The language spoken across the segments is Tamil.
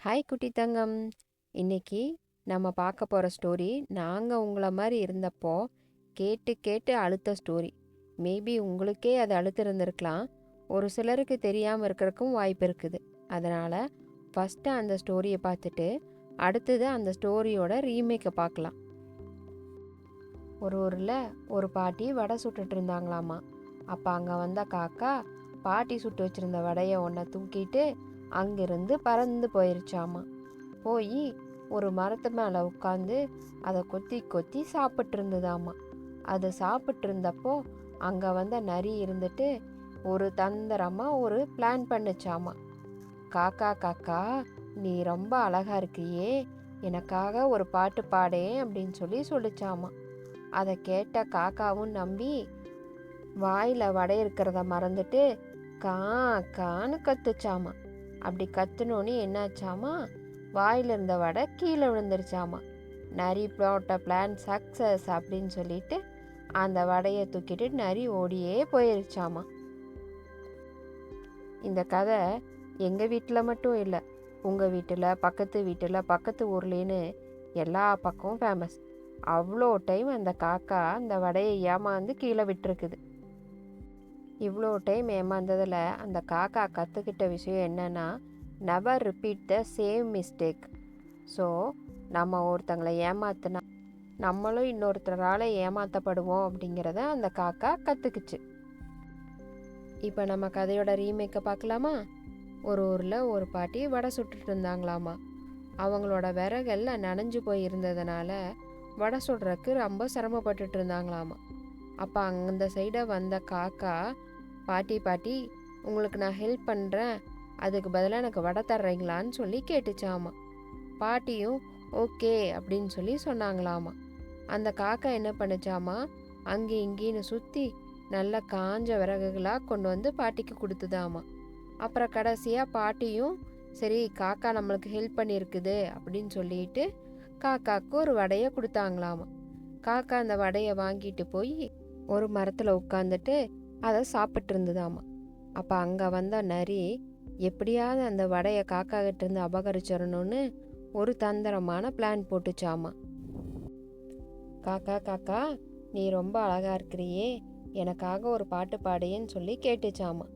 ஹாய் குட்டி தங்கம். இன்னைக்கு நம்ம பார்க்க போகிற ஸ்டோரி நாங்கள் உங்களை மாதிரி இருந்தப்போ கேட்டு கேட்டு அழுத்த ஸ்டோரி. மேபி உங்களுக்கே அது அழுத்திருந்திருக்கலாம். ஒரு சிலருக்கு தெரியாமல் இருக்கிறதுக்கும் வாய்ப்பு இருக்குது. அதனால் ஃபஸ்ட்டு அந்த ஸ்டோரியை பார்த்துட்டு அடுத்தது அந்த ஸ்டோரியோட ரீமேக்கை பார்க்கலாம். ஒரு ஊரில் ஒரு பாட்டி வடை சுட்டுட்டு இருந்தாங்களாமா. அப்போ அங்கே வந்த காக்கா பாட்டி சுட்டு வச்சுருந்த வடையை ஒன்றை தூக்கிட்டு அங்கிருந்து பறந்து போயிருச்சாமா. போய் ஒரு மரத்து மேலே உட்காந்து அதை கொத்தி கொத்தி சாப்பிட்டு இருந்ததாமா. அது சாப்பிட்டு இருந்தப்போ அங்கே வந்த நரி இருந்துட்டு ஒரு தந்திரமாக ஒரு பிளான் பண்ணுச்சாமா. காக்கா காக்கா, நீ ரொம்ப அழகா இருக்கியே, எனக்காக ஒரு பாட்டு பாடே அப்படின்னு சொல்லிச்சாமா. அதை கேட்ட காக்காவும் நம்பி வாயில் வடை இருக்கிறத மறந்துட்டு கா கான்னு கத்துச்சாமா. அப்படி கத்துனோன்னு என்னாச்சாமா, வாயில் இருந்த வடை கீழே விழுந்துருச்சாமா. நரி போட்ட பிளான் சக்ஸஸ் அப்படின்னு சொல்லிட்டு அந்த வடையை தூக்கிட்டு நரி ஓடியே போயிருச்சாமா. இந்த கதை எங்கள் வீட்டில் மட்டும் இல்லை, உங்கள் வீட்டில், பக்கத்து ஊர்லேன்னு எல்லா பக்கமும் ஃபேமஸ். அவ்வளோ டைம் அந்த காக்கா அந்த வடையை ஏமாந்து கீழே விட்டுருக்குது. இவ்வளோ டைம் ஏமாந்ததில் அந்த காக்கா கற்றுக்கிட்ட விஷயம் என்னென்னா, never repeat the same mistake. So நம்ம ஒருத்தங்களை ஏமாத்தினா நம்மளும் இன்னொருத்தரால் ஏமாற்றப்படுவோம் அப்படிங்கிறத அந்த காக்கா கற்றுக்குச்சு. இப்போ நம்ம கதையோட ரீமேக்கை பார்க்கலாமா? ஒரு ஊரில் ஒரு பாட்டி வடை சுட்டுட்டு இருந்தாங்களாமா. அவங்களோட விறகெல்லாம் நனைஞ்சு போய் இருந்ததுனால வடை சுடுறதுக்கு ரொம்ப சிரமப்பட்டுட்டு இருந்தாங்களாமா. அப்போ அந்த சைடை வந்த காக்கா, பாட்டி பாட்டி, உங்களுக்கு நான் ஹெல்ப் பண்ணுறேன், அதுக்கு பதிலாக எனக்கு வடை தர்றீங்களான்னு கேட்டுச்சாமா. பாட்டியும் ஓகே அப்படின்னு சொன்னாங்களாமா. அந்த காக்கா என்ன பண்ணுச்சாமா, அங்கே இங்கேன்னு சுற்றி நல்ல காஞ்ச விறகுகளாக கொண்டு வந்து பாட்டிக்கு கொடுத்துதாமா. அப்புறம் கடைசியாக பாட்டியும் சரி காக்கா நம்மளுக்கு ஹெல்ப் பண்ணியிருக்குது அப்படின்னு சொல்லிட்டு காக்காவுக்கு ஒரு வடையை கொடுத்தாங்களாமா. காக்கா அந்த வடையை வாங்கிட்டு போய் ஒரு மரத்தில் உட்காந்துட்டு அதை சாப்பிட்டு இருந்ததாமா. அப்போ அங்கே வந்த நரி எப்படியாவது அந்த வடையை காக்கா கிட்ட இருந்து அபகரிச்சிடணும்னு ஒரு தந்திரமான பிளான் போட்டுச்சாமா. காக்கா காக்கா, நீ ரொம்ப அழகா இருக்கிறியே, எனக்காக ஒரு பாட்டு பாடியேன்னு கேட்டுச்சாமா.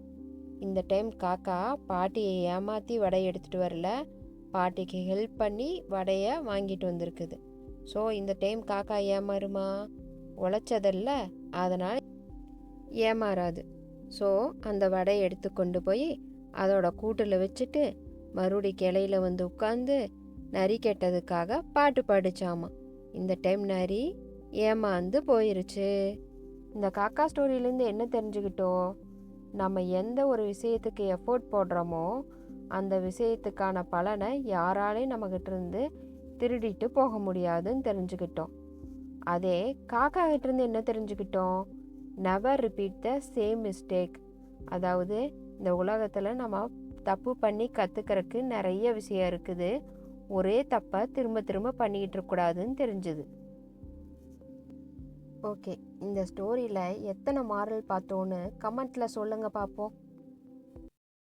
இந்த டைம் காக்கா பாட்டியை ஏமாற்றி வடையை எடுத்துகிட்டு வரல, பாட்டிக்கு ஹெல்ப் பண்ணி வடையை வாங்கிட்டு வந்திருக்குது. ஸோ இந்த டைம் காக்கா ஏமாறுமா? உழைச்சதில்ல, அதனால் ஏமாறாது. ஸோ அந்த வடையை எடுத்து கொண்டு போய் அதோட கூட்டில் வச்சுட்டு மறுபடி கிளையில வந்து உட்காந்து நரி கெட்டதுக்காக பாட்டு பாடிச்சாமா. இந்த டைம் நரி ஏமாந்து போயிருச்சு. இந்த காக்கா ஸ்டோரியிலேருந்து என்ன தெரிஞ்சுக்கிட்டோம்? நம்ம எந்த ஒரு விஷயத்துக்கு எஃபோர்ட் போடுறோமோ அந்த விஷயத்துக்கான பலனை யாராலையும் நம்மகிட்ட இருந்து திருடிட்டு போக முடியாதுன்னு தெரிஞ்சுக்கிட்டோம். அதே காக்கா கிட்ட இருந்து என்ன தெரிஞ்சுக்கிட்டோம்? Never repeat the same mistake. அதாவது இந்த உலகத்தில் நம்ம தப்பு பண்ணி கற்றுக்கிறதுக்கு நிறைய விஷயம் இருக்குது. ஒரே தப்பை திரும்ப திரும்ப பண்ணிக்கிட்டு இருக்கக்கூடாதுன்னு தெரிஞ்சுது. ஓகே, இந்த ஸ்டோரியில் எத்தனை மாரல் பார்த்தோன்னு கமெண்ட்டில் சொல்லுங்கள் பார்ப்போம்.